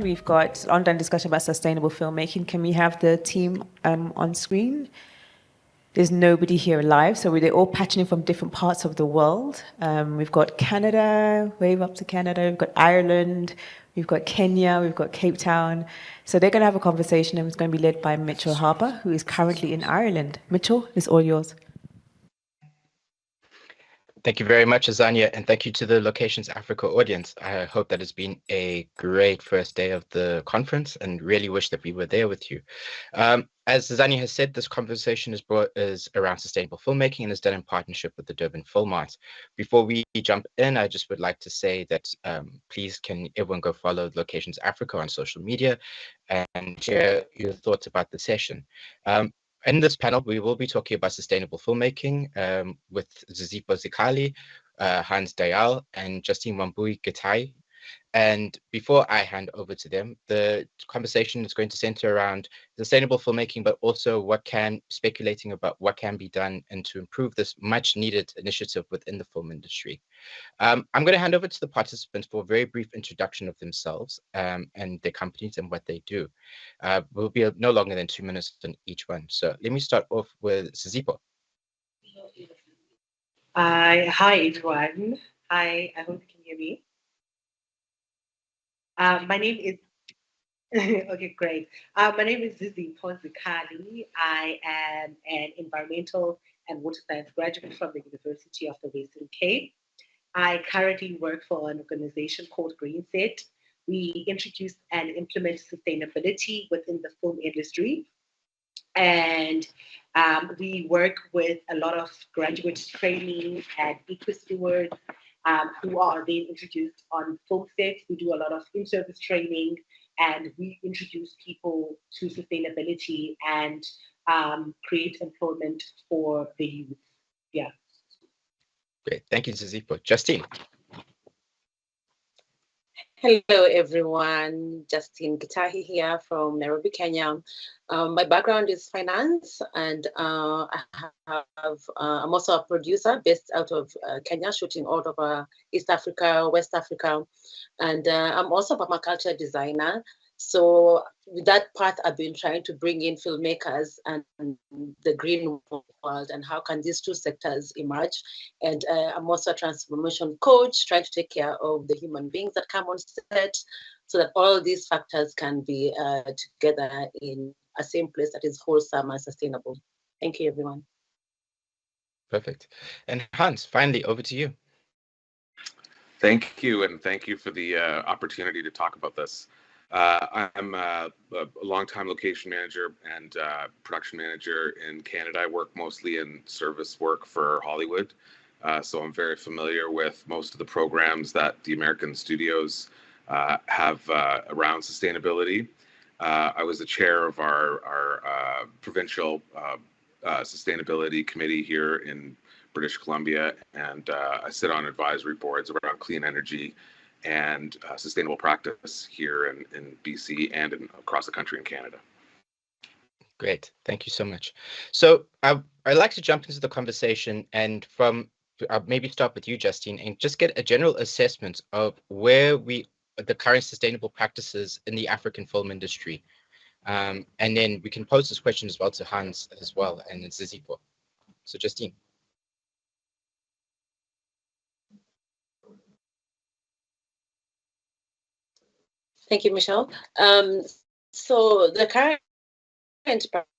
discussion. We've got online discussion about sustainable filmmaking. Can we have the team on screen? There's nobody here live, so they're all patching in from different parts of the world. We've got Canada, wave up to Canada. We've got Ireland. We've got Kenya. We've got Cape Town. So they're going to have a conversation, and it's going to be led by Mitchell Harper, who is currently in Ireland. Mitchell, it's all yours. Thank you very much, Azania, and thank you to the Locations Africa audience. I hope that it's been a great first day of the conference and really wish that we were there with you. As Azania has said, this conversation is around sustainable filmmaking and is done in partnership with the Durban Film Mart. Before we jump in, I just would like to say that please can everyone go follow Locations Africa on social media and share your thoughts about the session. In this panel, we will be talking about sustainable filmmaking with Zizipho Zikhali, Hans Dayal, and Justine Wambui. And before I hand over to them, the conversation is going to center around sustainable filmmaking, but also speculating about what can be done and to improve this much needed initiative within the film industry. I'm going to hand over to the participants for a very brief introduction of themselves and their companies and what they do. We'll be no longer than 2 minutes on each one. So let me start off with Zizipho. Hi, everyone. I hope you can hear me. My name is, okay, great. My name is Zizipho Zikhali. I am an environmental and water science graduate from the University of the Western Cape. I currently work for an organization called GreenSet. We introduce and implement sustainability within the film industry. And we work with a lot of graduate training and eco-stewards who are then introduced on film sets. We do a lot of in-service training, and we introduce people to sustainability and create employment for the youth. Yeah. Great. Thank you, Zizipho. Justine. Hello, everyone. Justine Gitahi here from Nairobi, Kenya. My background is finance, and I'm also a producer based out of Kenya, shooting all over East Africa, West Africa, and I'm also a permaculture designer. So with that part, I've been trying to bring in filmmakers and the green world and how can these two sectors emerge. And I'm also a transformation coach, trying to take care of the human beings that come on set so that all these factors can be together in a same place that is wholesome and sustainable. Thank you, everyone. Perfect. And Hans, finally, over to you. Thank you, and thank you for the opportunity to talk about this. I'm a longtime location manager and production manager in Canada. I work mostly in service work for Hollywood, so I'm very familiar with most of the programs that the American studios have around sustainability. I was the chair of our provincial sustainability committee here in British Columbia, and I sit on advisory boards around clean energy and sustainable practice here in BC and across the country in Canada. Great, thank you so much. So I'd like to jump into the conversation and I'll maybe start with you, Justine, and just get a general assessment of where the current sustainable practices in the African film industry. And then we can pose this question as well to Hans as well and Zizipho. So Justine. Thank you, Michelle. So the current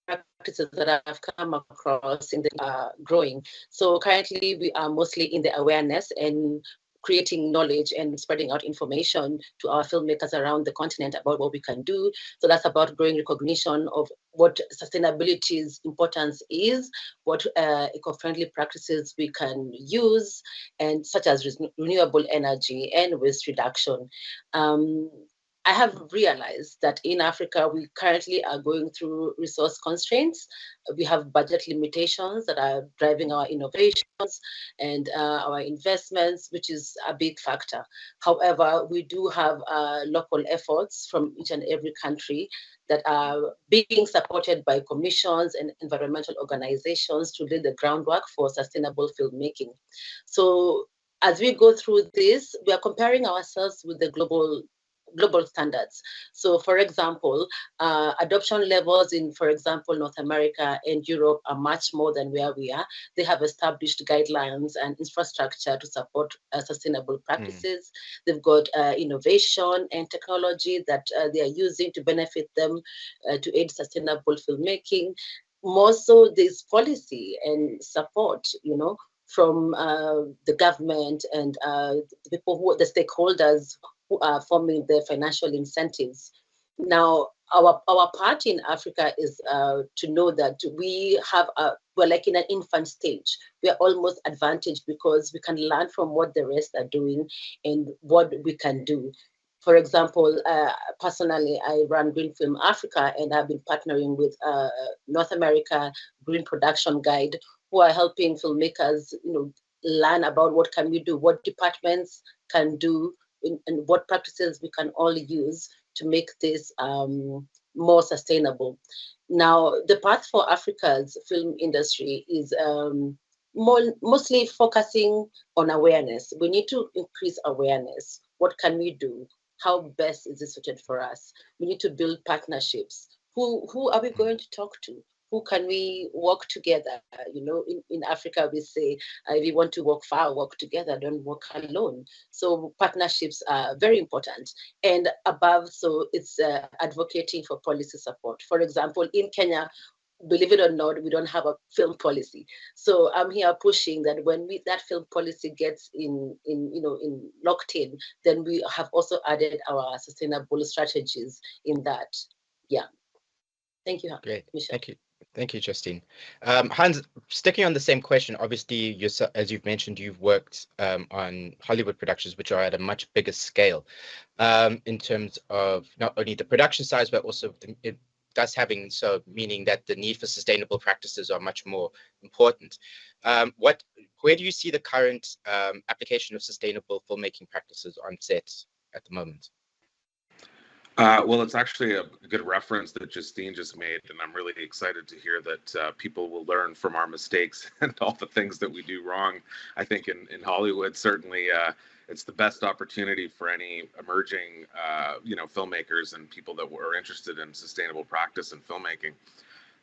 practices that I've come across in the growing. So currently we are mostly in the awareness and creating knowledge and spreading out information to our filmmakers around the continent about what we can do. So that's about growing recognition of what sustainability's importance is, what eco-friendly practices we can use, and such as renewable energy and waste reduction. I have realized that in Africa, we currently are going through resource constraints. We have budget limitations that are driving our innovations and our investments, which is a big factor. However, we do have local efforts from each and every country that are being supported by commissions and environmental organizations to lay the groundwork for sustainable filmmaking. So as we go through this, we are comparing ourselves with the global global standards. So, for example, adoption levels in, for example, North America and Europe are much more than where we are. They have established guidelines and infrastructure to support sustainable practices. They've got innovation and technology that they are using to benefit them to aid sustainable filmmaking. More so, there's policy and support, from the government and the people the stakeholders who are forming the financial incentives. Now, our part in Africa is to know that we're like in an infant stage. We are almost advantaged because we can learn from what the rest are doing and what we can do. For example, personally, I run Green Film Africa, and I've been partnering with North America Green Production Guide, who are helping filmmakers, learn about what can we do, what departments can do, and what practices we can all use to make this more sustainable. Now, the path for Africa's film industry is mostly focusing on awareness. We need to increase awareness. What can we do? How best is it suited for us? We need to build partnerships. Who are we going to talk to? Who can we work together? In Africa, we say, if you want to work far, work together, don't work alone. So partnerships are very important. And above, so it's advocating for policy support. For example, in Kenya, believe it or not, we don't have a film policy. So I'm here pushing that when that film policy gets in locked in, then we have also added our sustainable strategies in that. Yeah. Thank you. Great. Michelle. Thank you, Justine. Hans, sticking on the same question, obviously, as you've mentioned, you've worked on Hollywood productions, which are at a much bigger scale in terms of not only the production size, but also meaning that the need for sustainable practices are much more important. Where do you see the current application of sustainable filmmaking practices on set at the moment? Well, it's actually a good reference that Justine just made, and I'm really excited to hear that people will learn from our mistakes and all the things that we do wrong. I think in Hollywood, certainly, it's the best opportunity for any emerging, filmmakers and people that are interested in sustainable practice in filmmaking.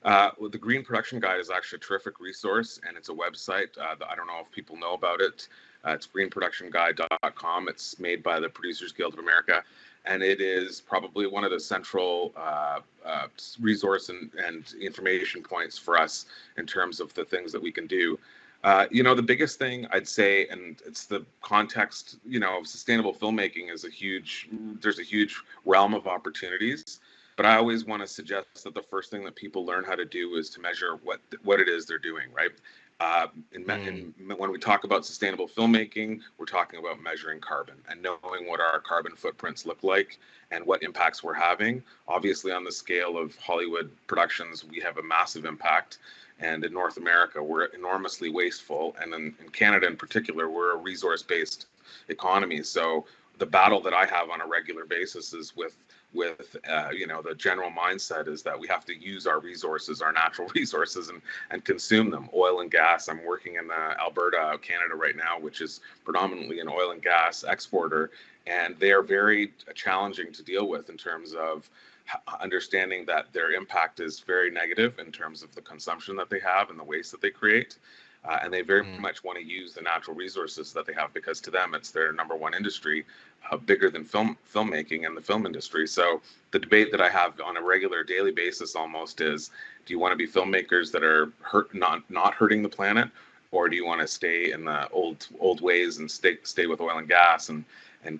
The Green Production Guide is actually a terrific resource, and it's a website. I don't know if people know about it. It's greenproductionguide.com. It's made by the Producers Guild of America. And it is probably one of the central resource and information points for us in terms of the things that we can do. The biggest thing I'd say, and it's the context, of sustainable filmmaking there's a huge realm of opportunities. But I always want to suggest that the first thing that people learn how to do is to measure what it is they're doing, right? When we talk about sustainable filmmaking, we're talking about measuring carbon and knowing what our carbon footprints look like and what impacts we're having. Obviously, on the scale of Hollywood productions, we have a massive impact. And in North America, we're enormously wasteful. And in Canada in particular, we're a resource-based economy. So the battle that I have on a regular basis is with the general mindset is that we have to use our resources, our natural resources, and consume them. Oil and gas. I'm working in Alberta, Canada right now, which is predominantly an oil and gas exporter, and they are very challenging to deal with in terms of understanding that their impact is very negative in terms of the consumption that they have and the waste that they create. And they very much want to use the natural resources that they have because to them it's their number one industry, bigger than filmmaking and the film industry. So the debate that I have on a regular daily basis almost is, do you want to be filmmakers that are not hurting the planet, or do you want to stay in the old ways and stay with oil and gas and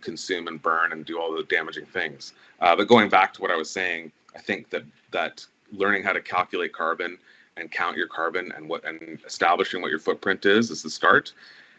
consume and burn and do all the damaging things? But going back to what I was saying, I think that learning how to calculate carbon and count your carbon and establishing what your footprint is the start.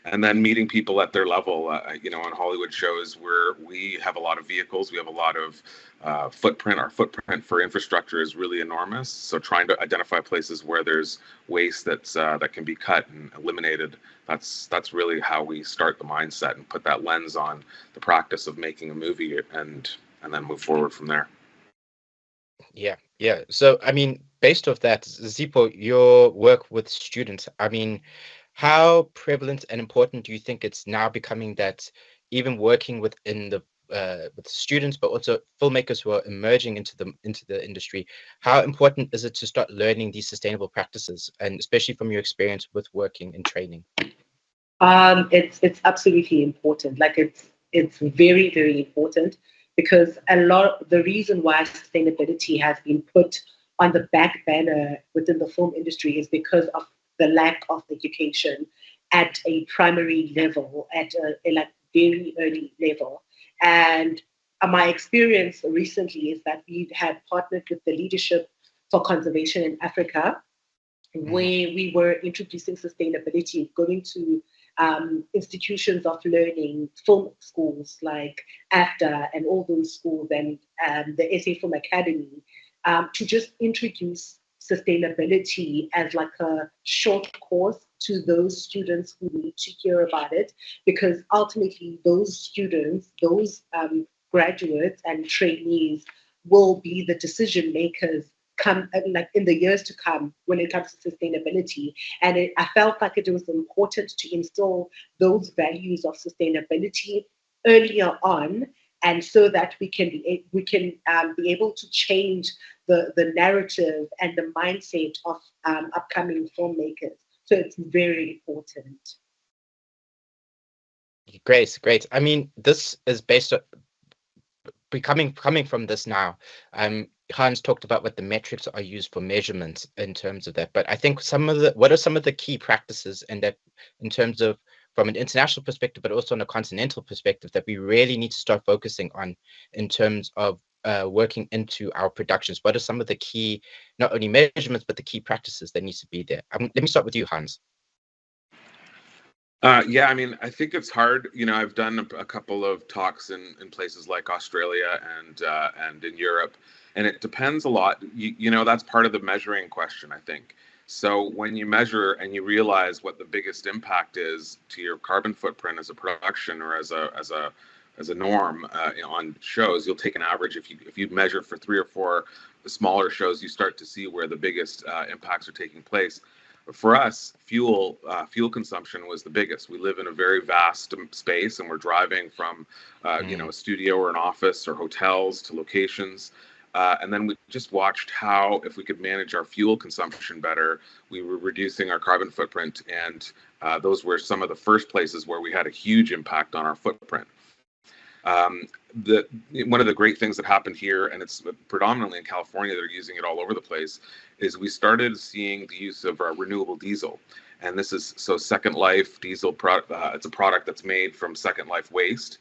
And then meeting people at their level, on Hollywood shows where we have a lot of vehicles, we have a lot of footprint. Our footprint for infrastructure is really enormous. So trying to identify places where there's waste that can be cut and eliminated, that's really how we start the mindset and put that lens on the practice of making a movie and then move forward from there. Yeah. So, based off that, Zizipho, your work with students, how prevalent and important do you think it's now becoming that even working within with students, but also filmmakers who are emerging into the industry, how important is it to start learning these sustainable practices, and especially from your experience with working in training? It's absolutely important. Like it's very, very important, because the reason why sustainability has been put on the back banner within the film industry is because of the lack of education at a primary level, at a like very early level. And my experience recently is that we had partnered with the Leadership for Conservation in Africa, where we were introducing sustainability, going to institutions of learning, film schools like AFTA and all those schools, and the SA Film Academy, to just introduce sustainability as like a short course to those students who need to hear about it, because ultimately those students, those graduates and trainees will be the decision makers come like in the years to come when it comes to sustainability. And I felt like it was important to instill those values of sustainability earlier on, and so that we can be able to change the narrative and the mindset of upcoming filmmakers. So it's very important. Great. I mean, this is based on coming from this now. Hans talked about what the metrics are used for measurement in terms of that, but I think what are some of the key practices in terms of from an international perspective, but also on a continental perspective, that we really need to start focusing on in terms of working into our productions? What are some of the key, not only measurements, but the key practices that needs to be there? Let me start with you, Hans. Yeah, I mean, I think it's hard. I've done a couple of talks in places like Australia and in Europe, and it depends a lot. That's part of the measuring question, I think. So when you measure and you realize what the biggest impact is to your carbon footprint as a production or as a norm on shows, you'll take an average. If you measure for 3 or 4 smaller shows, you start to see where the biggest impacts are taking place. For us, fuel consumption was the biggest. We live in a very vast space, and we're driving from a studio or an office or hotels to locations. And then we just watched how, if we could manage our fuel consumption better, we were reducing our carbon footprint. And those were some of the first places where we had a huge impact on our footprint. One of the great things that happened here, and it's predominantly in California, they're using it all over the place, is we started seeing the use of renewable diesel. And this is Second Life diesel. It's a product that's made from Second Life waste.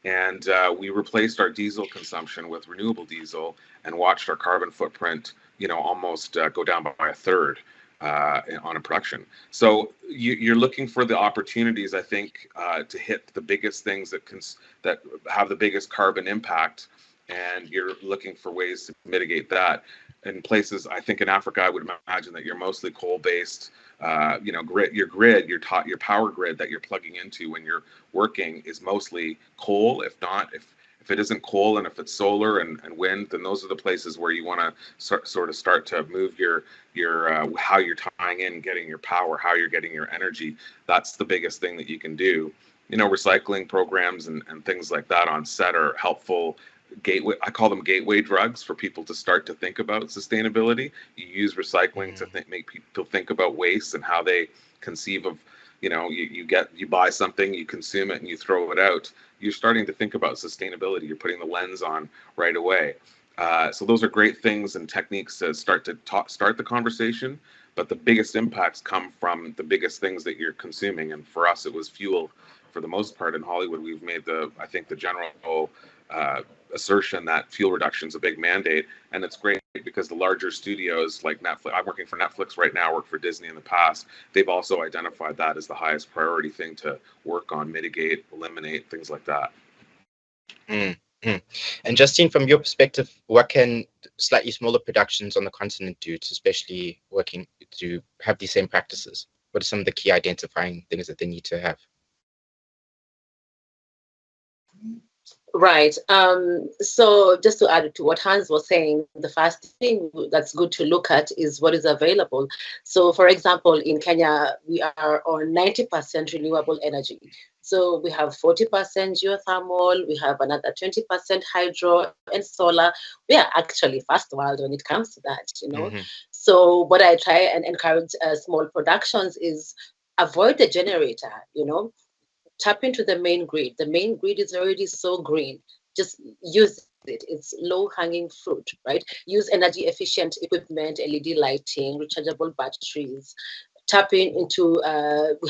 And we replaced our diesel consumption with renewable diesel and watched our carbon footprint, almost go down by a third on a production. So you're looking for the opportunities, I think, to hit the biggest things that have the biggest carbon impact, and you're looking for ways to mitigate that. In places, I think in Africa, I would imagine that you're mostly coal-based. Your power grid that you're plugging into when you're working is mostly coal. If it isn't coal, and if it's solar and wind, then those are the places where you want to sort of start to move your how you're tying in, getting your power, how you're getting your energy. That's the biggest thing that you can do. Recycling programs and things like that on set are helpful. I call them gateway drugs for people to start to think about sustainability. You use recycling to make people think about waste and how they conceive of, you buy something, you consume it, and you throw it out. You're starting to think about sustainability. You're putting the lens on right away. So those are great things and techniques to start the conversation. But the biggest impacts come from the biggest things that you're consuming. And for us, it was fuel. For the most part in Hollywood, we've made the general assertion that fuel reduction is a big mandate. And it's great because the larger studios like Netflix, I'm working for Netflix right now, worked for Disney in the past, they've also identified that as the highest priority thing to work on, mitigate, eliminate, things like that. And Justine, from your perspective, what can slightly smaller productions on the continent do to especially working to have these same practices? What are some of the key identifying things that they need to have? Right. So just to add to what Hans was saying, the first thing that's good to look at is what is available. So for example, in Kenya, we are on 90% renewable energy. So we have 40% geothermal, we have another 20% hydro and solar. We are actually first world when it comes to that, you know. Mm-hmm. So what I try and encourage small productions is avoid the generator, you know, tap into the main grid. The main grid is already so green. Just use it. It's low hanging fruit, right? Use energy efficient equipment, LED lighting, rechargeable batteries. Tapping into we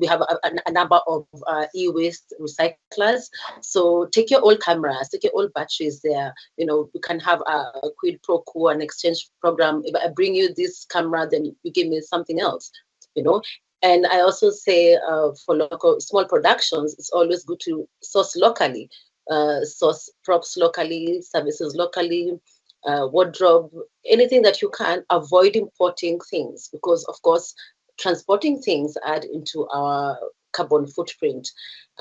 have a number of e-waste recyclers. So take your old cameras, take your old batteries there. You know, we can have a quid pro quo, an exchange program. If I bring you this camera, then you give me something else. You know, and I also say for local small productions, it's always good to source locally, source props locally, services locally, wardrobe, anything that you can. Avoid importing things because, of course, transporting things add into our carbon footprint.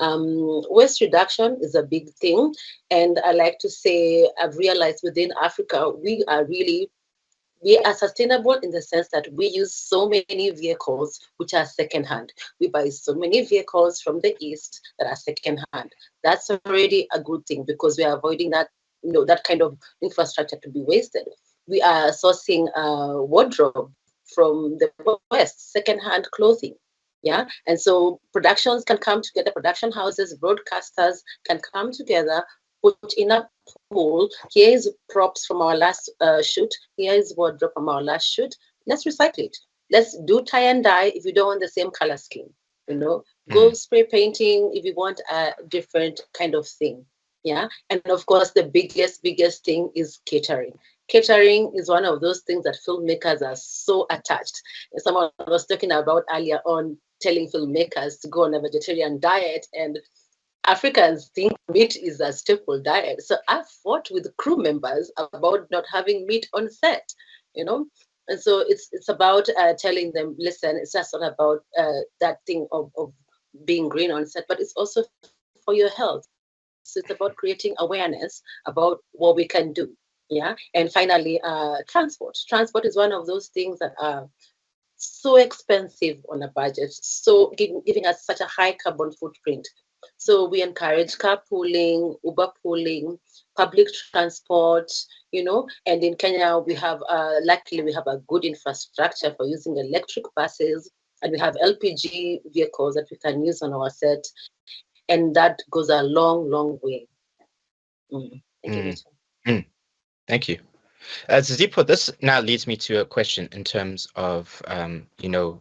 Waste reduction is a big thing, and I like to say I've realized within Africa we are sustainable in the sense that we use so many vehicles which are secondhand. We buy so many vehicles from the east that are secondhand. That's already a good thing because we are avoiding that, you know, that kind of infrastructure to be wasted. We are sourcing wardrobe from the west, secondhand clothing. Yeah, and so productions can come together. Production houses, broadcasters can come together, put in a pool. Here is props from our last shoot. Here is wardrobe from our last shoot. Let's recycle it. Let's do tie and dye if you don't want the same color scheme. You know, go spray painting if you want a different kind of thing. Yeah, and of course the biggest thing is catering. Catering is one of those things that filmmakers are so attached. Someone was talking about earlier on telling filmmakers to go on a vegetarian diet, and Africans think meat is a staple diet. So I fought with crew members about not having meat on set, you know. And so it's about telling them, listen, it's just not about that thing of being green on set, but it's also for your health. So it's about creating awareness about what we can do. Yeah. And finally, transport. Transport is one of those things that are so expensive on a budget, so giving us such a high carbon footprint. So we encourage carpooling, Uber pooling, public transport, you know, and in Kenya, we have, luckily, we have a good infrastructure for using electric buses, and we have LPG vehicles that we can use on our set, and that goes a long, long way. Thank you, Rachel. Thank you. Zizipho, this now leads me to a question in terms of, you know,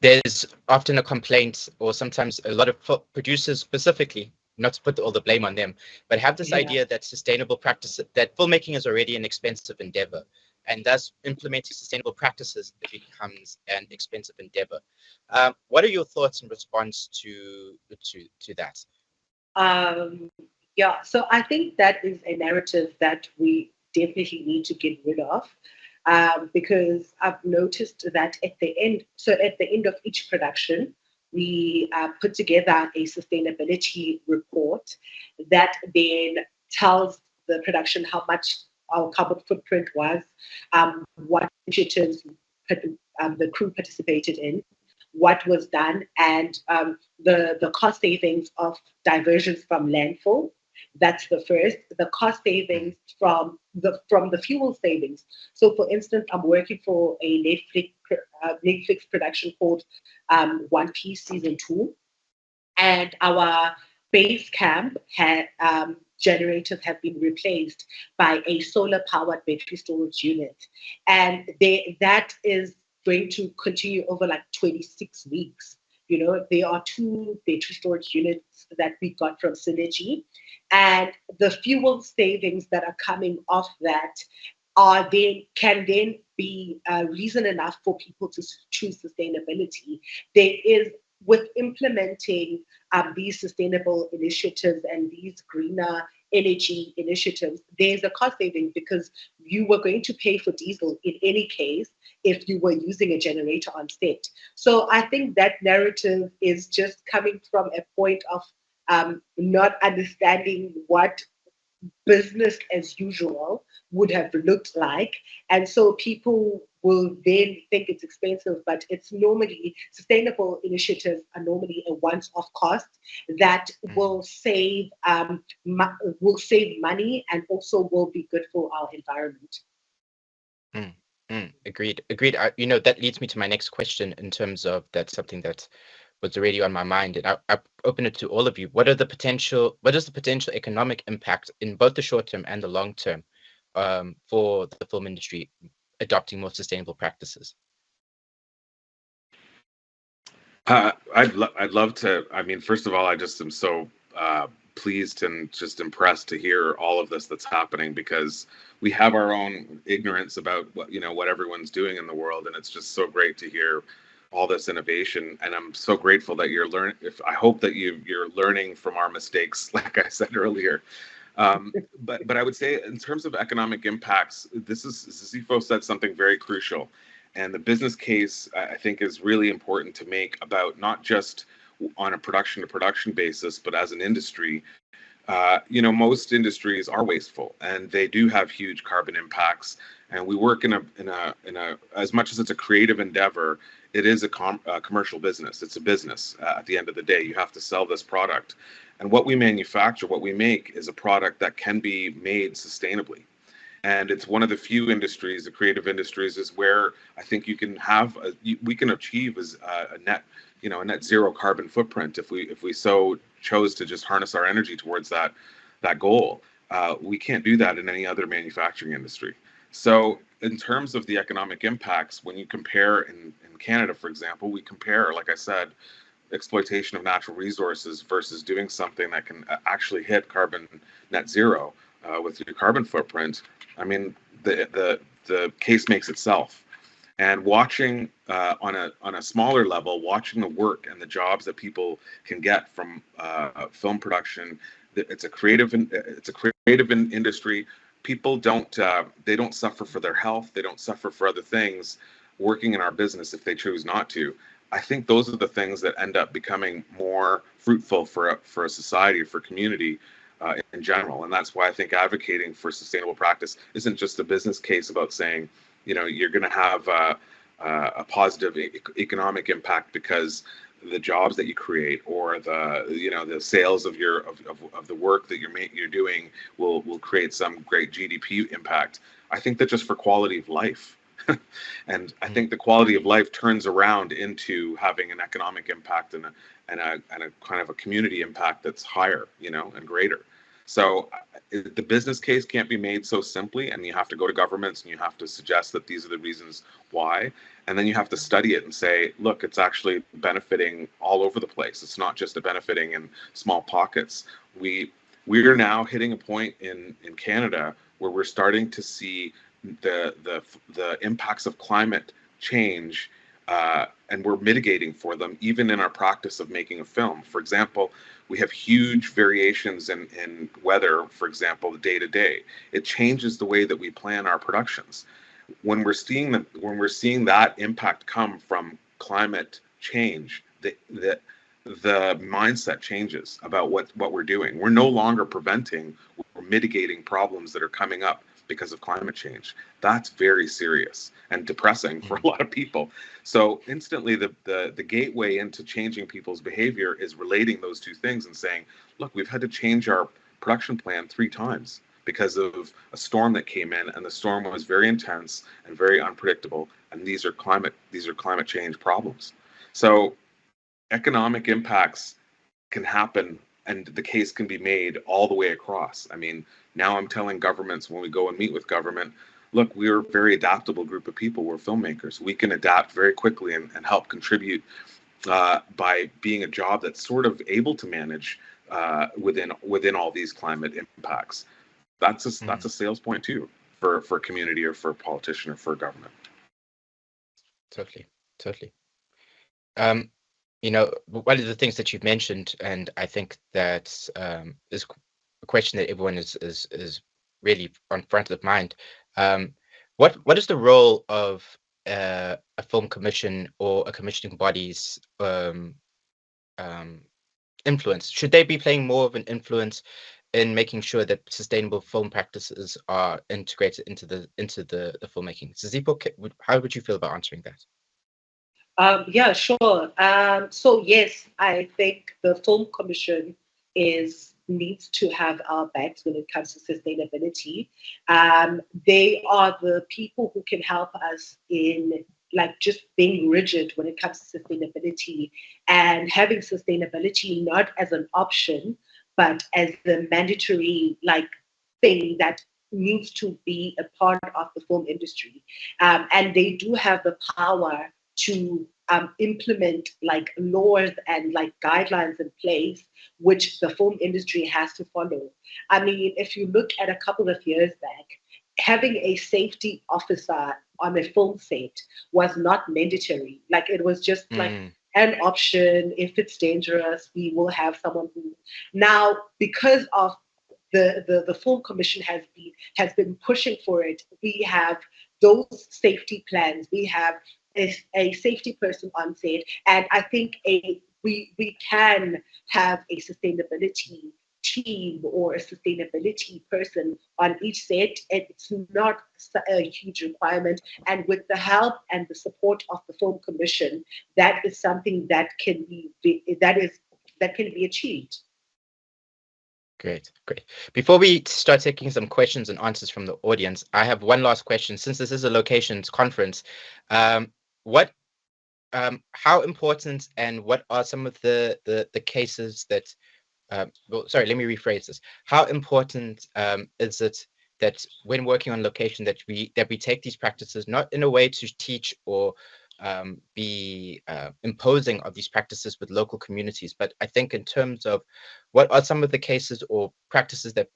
there's often a complaint, or sometimes a lot of producers specifically, not to put all the blame on them, but have this idea that sustainable practice, that filmmaking is already an expensive endeavor, and thus implementing sustainable practices becomes an expensive endeavor. What are your thoughts in response to that? Yeah, so I think that is a narrative that we definitely need to get rid of, because I've noticed that at the end of each production, we put together a sustainability report that then tells the production how much our carbon footprint was, what initiatives the crew participated in, what was done, and the cost savings of diversions from landfill. That's the first. The cost savings from the fuel savings. So, for instance, I'm working for a Netflix production called One Piece Season 2, and our base camp had generators have been replaced by a solar-powered battery storage unit, and that is going to continue over like 26 weeks. You know, there are 2 battery storage units that we got from Synergy, and the fuel savings that are coming off that can then be reason enough for people to choose sustainability. There is, with implementing these sustainable initiatives and these greener energy initiatives, there's a cost saving because you were going to pay for diesel in any case if you were using a generator on set. So I think that narrative is just coming from a point of not understanding what business as usual would have looked like. And so people will then think it's expensive, but it's normally sustainable initiatives are normally a once-off cost that will save money and also will be good for our environment. Agreed. That leads me to my next question in terms of that's something that was already on my mind, and I open it to all of you. What is the potential economic impact in both the short term and the long term for the film industry adopting more sustainable practices? I'd love to. I mean, first of all, I just am so pleased and just impressed to hear all of this that's happening, because we have our own ignorance about what everyone's doing in the world, and it's just so great to hear all this innovation. And I'm so grateful that you're learning. I hope that you're learning from our mistakes, like I said earlier. But I would say in terms of economic impacts, Zizipho said something very crucial. And the business case, I think, is really important to make about not just on a production to production basis, but as an industry. Most industries are wasteful, and they do have huge carbon impacts. And we work in a as much as it's a creative endeavor, it is a commercial business. It's a business. At the end of the day, you have to sell this product, and what we manufacture, what we make, is a product that can be made sustainably. And it's one of the few industries, the creative industries, is where I think you can have we can achieve as a net zero carbon footprint if we so chose to just harness our energy towards that goal. We can't do that in any other manufacturing industry. So in terms of the economic impacts, when you compare in Canada, for example, we compare, like I said, exploitation of natural resources versus doing something that can actually hit carbon net zero with your carbon footprint. I mean, the case makes itself. And watching on a smaller level, watching the work and the jobs that people can get from film production, it's a creative industry. People don't suffer for their health. They don't suffer for other things working in our business if they choose not to. I think those are the things that end up becoming more fruitful for a society, for community in general. And that's why I think advocating for sustainable practice isn't just a business case about saying, you're going to have a positive economic impact because the jobs that you create or the sales of the work that you're doing will create some great GDP impact. I think that just for quality of life. And I think the quality of life turns around into having an economic impact and a kind of a community impact that's higher, and greater. So the business case can't be made so simply, and you have to go to governments and you have to suggest that these are the reasons why, and then you have to study it and say, look, it's actually benefiting all over the place. It's not just benefiting in small pockets. We're now hitting a point in Canada where we're starting to see the impacts of climate change, and we're mitigating for them even in our practice of making a film. For example, we have huge variations in weather, for example, day to day. It changes the way that we plan our productions. When we're seeing that impact come from climate change, the mindset changes about what we're doing. We're no longer preventing, we're mitigating problems that are coming up because of climate change. That's very serious and depressing for a lot of people. So instantly the gateway into changing people's behavior is relating those two things and saying, look, we've had to change our production plan 3 times because of a storm that came in, and the storm was very intense and very unpredictable, and these are climate change problems. So economic impacts can happen, and the case can be made all the way across. I mean, now I'm telling governments when we go and meet with government, look, we're a very adaptable group of people. We're filmmakers. We can adapt very quickly and help contribute by being a job that's sort of able to manage within all these climate impacts. That's a sales point too for a community or for a politician or for a government. Totally. One of the things that you've mentioned, and I think that is a question that everyone is really on front of mind. What is the role of a film commission or a commissioning body's influence? Should they be playing more of an influence in making sure that sustainable film practices are integrated into the filmmaking? Zizipho, how would you feel about answering that? Yeah, sure. So yes, I think the Film Commission needs to have our backs when it comes to sustainability. They are the people who can help us in like just being rigid when it comes to sustainability and having sustainability not as an option, but as the mandatory like thing that needs to be a part of the film industry. And they do have the power to implement like laws and like guidelines in place which the film industry has to follow. I mean, if you look at a couple of years back, having a safety officer on a film set was not mandatory. Like it was just like an option. If it's dangerous, we will have someone who. Now, because of the Film Commission has been pushing for it, we have those safety plans. We have a safety person on set, and I think we can have a sustainability team or a sustainability person on each set. It's not a huge requirement, and with the help and the support of the Film Commission, that is something that can be achieved. Great. Before we start taking some questions and answers from the audience, I have one last question. Since this is a locations conference, how important and what are some of the cases that? Well, sorry, let me rephrase this. How important is it that when working on location that we take these practices not in a way to teach or be imposing of these practices with local communities, but I think in terms of what are some of the cases or practices that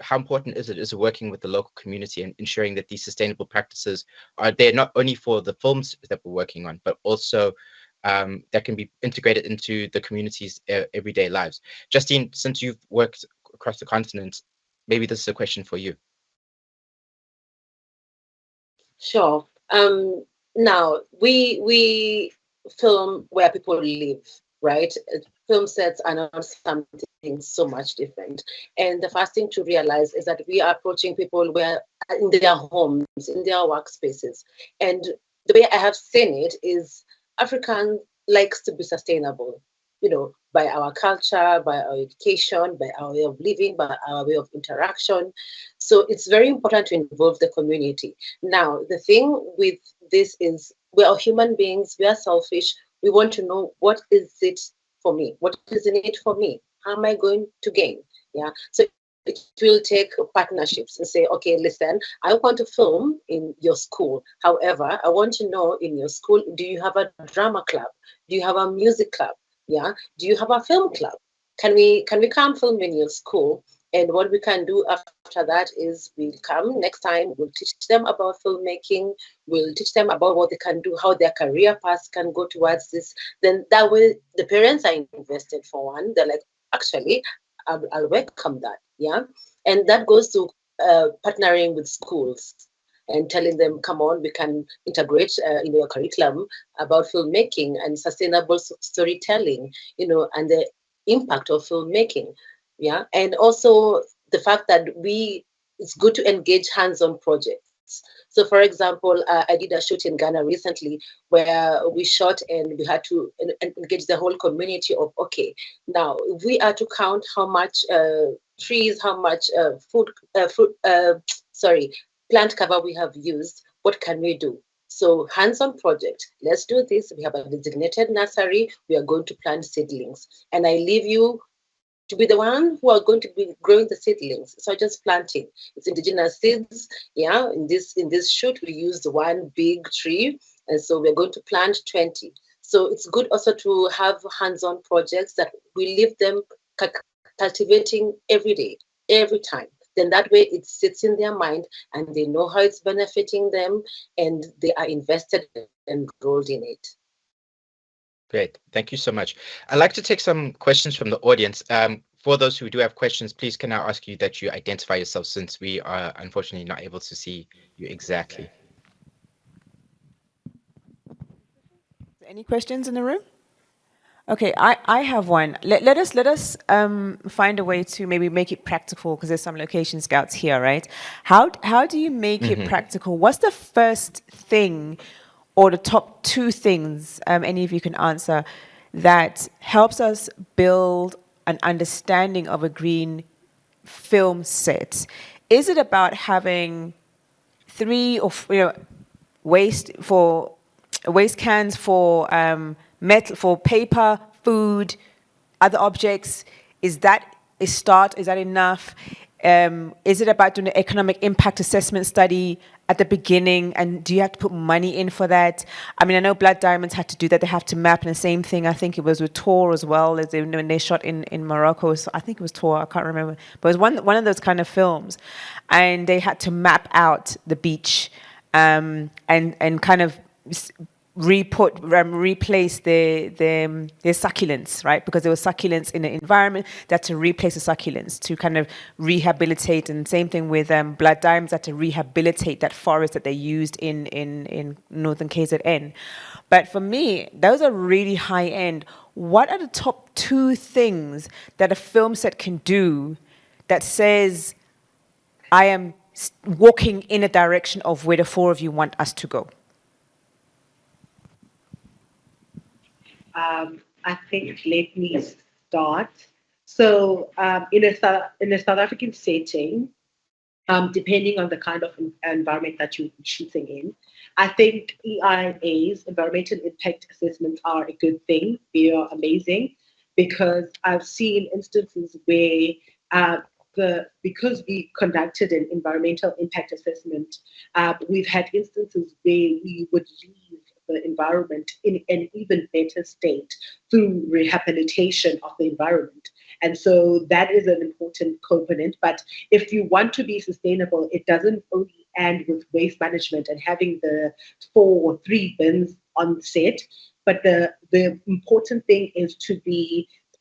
how important is it working with the local community and ensuring that these sustainable practices are there not only for the films that we're working on, but also that can be integrated into the community's everyday lives. Justine, since you've worked across the continent, maybe this is a question for you. Sure. Now we film where people live, right? Film sets are not something so much different. And the first thing to realize is that we are approaching people where in their homes, in their workspaces. And the way I have seen it is African likes to be sustainable, by our culture, by our education, by our way of living, by our way of interaction. So it's very important to involve the community. Now, the thing with this is we are human beings, we are selfish. We want to know what is it for me? What is in it for me? How am I going to gain? Yeah. So it will take partnerships and say, okay, listen, I want to film in your school. However, I want to know in your school, do you have a drama club? Do you have a music club? Yeah. Do you have a film club? Can we come film in your school? And what we can do after that is we'll come next time, we'll teach them about filmmaking, we'll teach them about what they can do, how their career paths can go towards this. Then that way the parents are invested for one. They're like, actually, I'll welcome that. Yeah. And that goes to partnering with schools and telling them, come on, we can integrate in your curriculum about filmmaking and sustainable storytelling, and the impact of filmmaking. Yeah. And also the fact that it's good to engage hands-on projects. So for example, I did a shoot in Ghana recently where we shot and we had to engage the whole community of, okay, now if we are to count how much trees, how much plant cover we have used, what can we do? So hands-on project, let's do this. We have a designated nursery. We are going to plant seedlings. And I leave you to be the one who are going to be growing the seedlings. So just planting. It's indigenous seeds. Yeah, in this shoot, we used one big tree. And so we're going to plant 20. So it's good also to have hands-on projects that we leave them cultivating every day, every time. Then that way it sits in their mind and they know how it's benefiting them and they are invested and enrolled in it. Great. Thank you so much. I'd like to take some questions from the audience. For those who do have questions, please can I ask you that you identify yourself since we are unfortunately not able to see you exactly. Any questions in the room? Okay, I have one. Let us find a way to maybe make it practical because there's some location scouts here, right? How do you make it practical? What's the first thing or the top two things, any of you can answer, that helps us build an understanding of a green film set? Is it about having three or waste cans for metal, for paper, food, other objects? Is that a start? Is that enough? Is it about doing an economic impact assessment study at the beginning, and do you have to put money in for that? I mean, I know Blood Diamonds had to do that. They have to map, and the same thing, I think it was with Tor as well, as when they shot in Morocco. So I think it was Tor, I can't remember. But it was one of those kind of films. And they had to map out the beach and kind of replace their succulents, right? Because there were succulents in the environment, that to replace the succulents to kind of rehabilitate. And same thing with Blood Diamonds, that to rehabilitate that forest that they used in northern KZN. But for me, those are really high end. What are the top two things that a film set can do that says, I am walking in a direction of where the four of you want us to go? I think let me start. So in a South African setting, depending on the kind of environment that you're shooting in, I think EIAs, environmental impact assessments, are a good thing. They are amazing because I've seen instances where because we conducted an environmental impact assessment, we've had instances where we would leave the environment in an even better state through rehabilitation of the environment. And so that is an important component. But if you want to be sustainable, it doesn't only end with waste management and having the 4 or 3 bins on set. But the important thing is to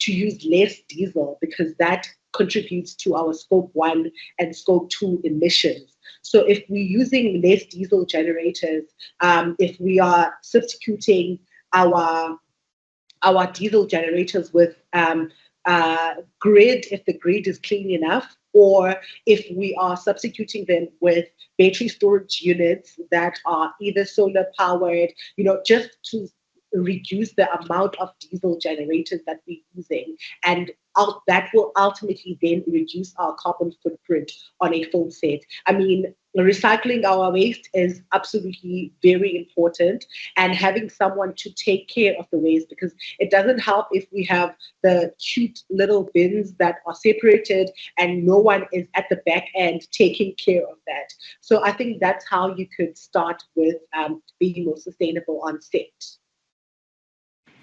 use less diesel, because that contributes to our scope 1 and scope 2 emissions. So if we're using less diesel generators, if we are substituting our diesel generators with grid, if the grid is clean enough, or if we are substituting them with battery storage units that are either solar powered, just to reduce the amount of diesel generators that we're using, and that will ultimately then reduce our carbon footprint on a film set. I mean, recycling our waste is absolutely very important, and having someone to take care of the waste, because it doesn't help if we have the cute little bins that are separated and no one is at the back end taking care of that. So I think that's how you could start with being more sustainable on set.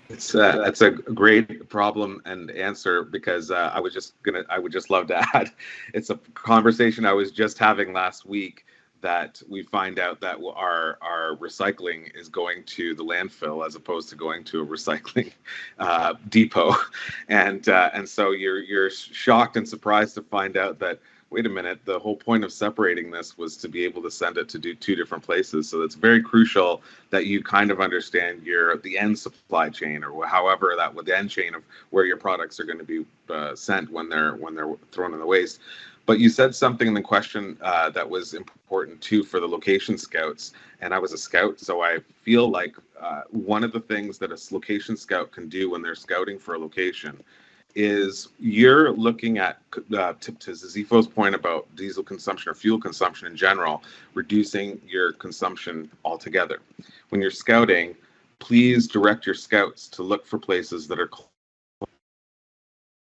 That's a great problem and answer, because I would just love to add, it's a conversation I was just having last week, that we find out that our recycling is going to the landfill as opposed to going to a recycling depot, and so you're shocked and surprised to find out that, wait a minute, the whole point of separating this was to be able to send it to do 2 different places. So it's very crucial that you kind of understand the end supply chain, or however that with the end chain of where your products are going to be sent when they're thrown in the waste. But you said something in the question that was important too for the location scouts, and I was a scout, so I feel like one of the things that a location scout can do when they're scouting for a location is, you're looking at, to Zizipho's point about diesel consumption or fuel consumption in general, reducing your consumption altogether. When you're scouting, please direct your scouts to look for places that are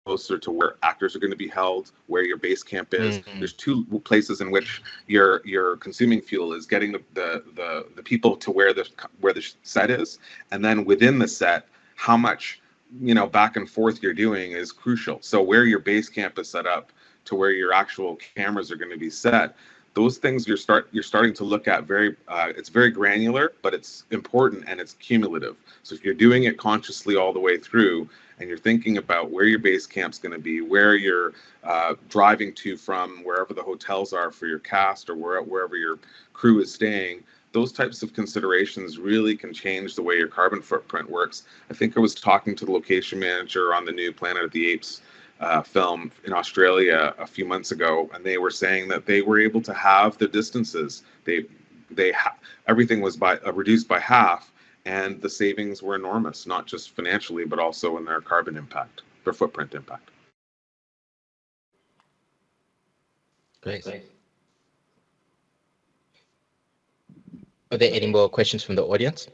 closer to where actors are going to be held, where your base camp is. Mm-hmm. There's 2 places in which you're consuming fuel, is getting the people to where the set is, and then within the set, how much back and forth you're doing is crucial. So where your base camp is set up to where your actual cameras are going to be set, those things you're starting to look at it's very granular, but it's important and it's cumulative. So if you're doing it consciously all the way through, and you're thinking about where your base camp's going to be, where you're driving to from, wherever the hotels are for your cast, or wherever your crew is staying, those types of considerations really can change the way your carbon footprint works. I think I was talking to the location manager on the new Planet of the Apes film in Australia a few months ago, and they were saying that they were able to halve the distances. Everything was reduced by half, and the savings were enormous, not just financially, but also in their carbon impact, their footprint impact. Great. Are there any more questions from the audience?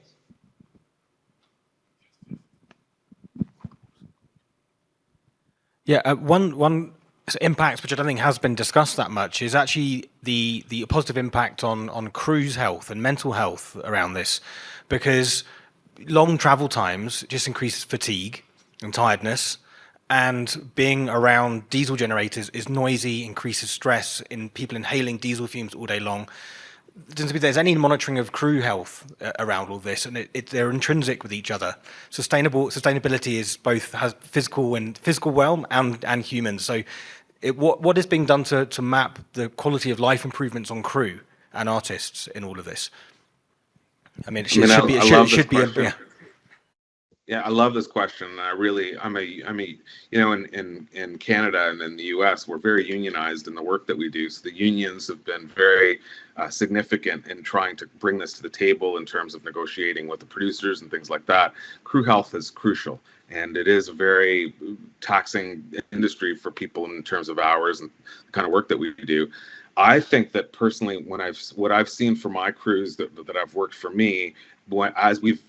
Yeah, one impact which I don't think has been discussed that much is actually the positive impact on crew's health and mental health around this, because long travel times just increases fatigue and tiredness, and being around diesel generators is noisy, increases stress in people inhaling diesel fumes all day long. There's any monitoring of crew health around all this, and they're intrinsic with each other. Sustainability is both has physical realm and human. So, what is being done to map the quality of life improvements on crew and artists in all of this? I mean, it should be. Yeah, I love this question. In Canada and in the US, we're very unionized in the work that we do. So the unions have been very significant in trying to bring this to the table in terms of negotiating with the producers and things like that. Crew health is crucial, and it is a very taxing industry for people in terms of hours and the kind of work that we do. I think that personally, what I've seen for my crews that I've worked for me, as we've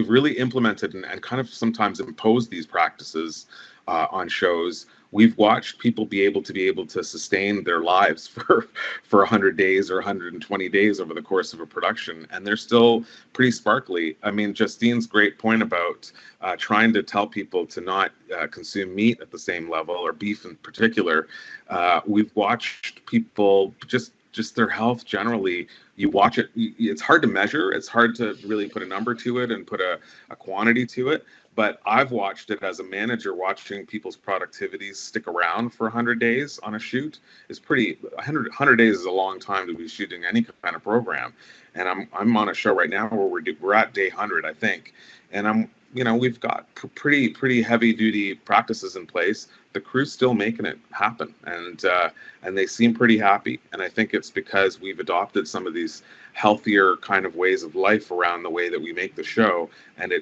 really implemented and kind of sometimes imposed these practices on shows, we've watched people be able to sustain their lives for 100 days or 120 days over the course of a production, and they're still pretty sparkly. I mean, Justine's great point about trying to tell people to not consume meat at the same level, or beef in particular. We've watched people just their health generally. You watch it, it's hard to measure, it's hard to really put a number to it and put a quantity to it, but I've watched it as a manager. Watching people's productivities stick around for 100 days on a shoot is pretty. 100 days is a long time to be shooting any kind of program, and I'm on a show right now where we're at day 100, I think, and we've got pretty heavy duty practices in place. The crew's still making it happen, and they seem pretty happy. And I think it's because we've adopted some of these healthier kind of ways of life around the way that we make the show, and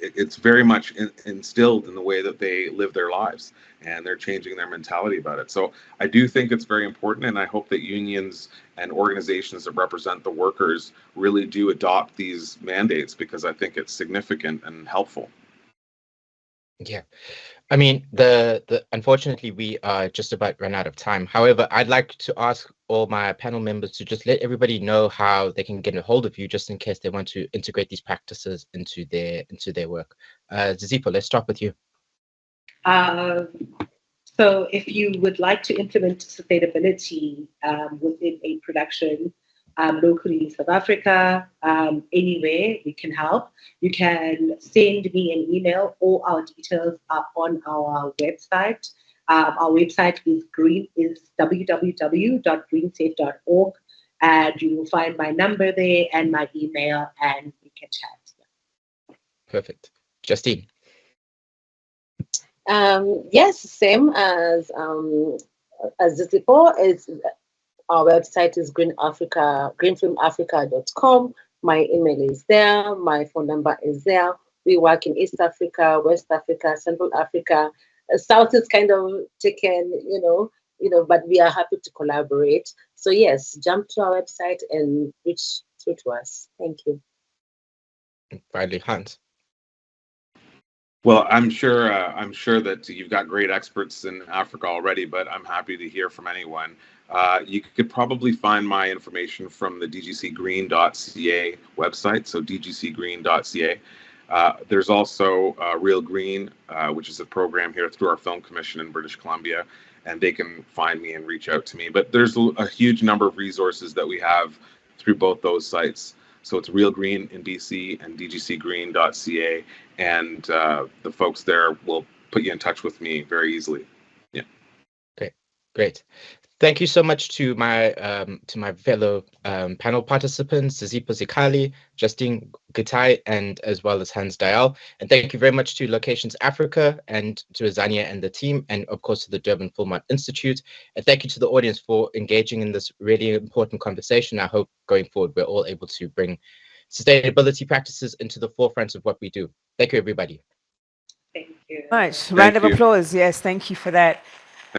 it's very much instilled in the way that they live their lives, and they're changing their mentality about it. So I do think it's very important, and I hope that unions and organizations that represent the workers really do adopt these mandates, because I think it's significant and helpful. Yeah, I mean, unfortunately, we are just about run out of time. However, I'd like to ask all my panel members to just let everybody know how they can get a hold of you, just in case they want to integrate these practices into their work. Zizipho, let's start with you. So if you would like to implement sustainability within a production locally in South Africa, anywhere we can help, you can send me an email. All our details are on our website. Our website is www.greensafe.org, and you will find my number there and my email, and we can chat. Perfect. Justine. Yes, same as Zizipho. Our website is greenfilmafrica.com. My email is there. My phone number is there. We work in East Africa, West Africa, Central Africa. South is kind of taken, but we are happy to collaborate. So yes, jump to our website and reach through to us. Thank you. Finally, Hans. Well, I'm sure that you've got great experts in Africa already, but I'm happy to hear from anyone. You could probably find my information from the dgcgreen.ca website, so dgcgreen.ca. There's also Real Green, which is a program here through our Film Commission in British Columbia, and they can find me and reach out to me. But there's a huge number of resources that we have through both those sites. So it's Real Green in BC and dgcgreen.ca, and the folks there will put you in touch with me very easily. Yeah. Okay, great. Thank you so much to my fellow panel participants, Zizipho, Zikhali, Justine, and as well as Hans Dayal. And thank you very much to Locations Africa and to Azania and the team, and of course to the Durban Film Art Institute. And thank you to the audience for engaging in this really important conversation. I hope going forward we're all able to bring sustainability practices into the forefront of what we do. Thank you, everybody. Thank you. Much. Round of applause. Yes, thank you for that.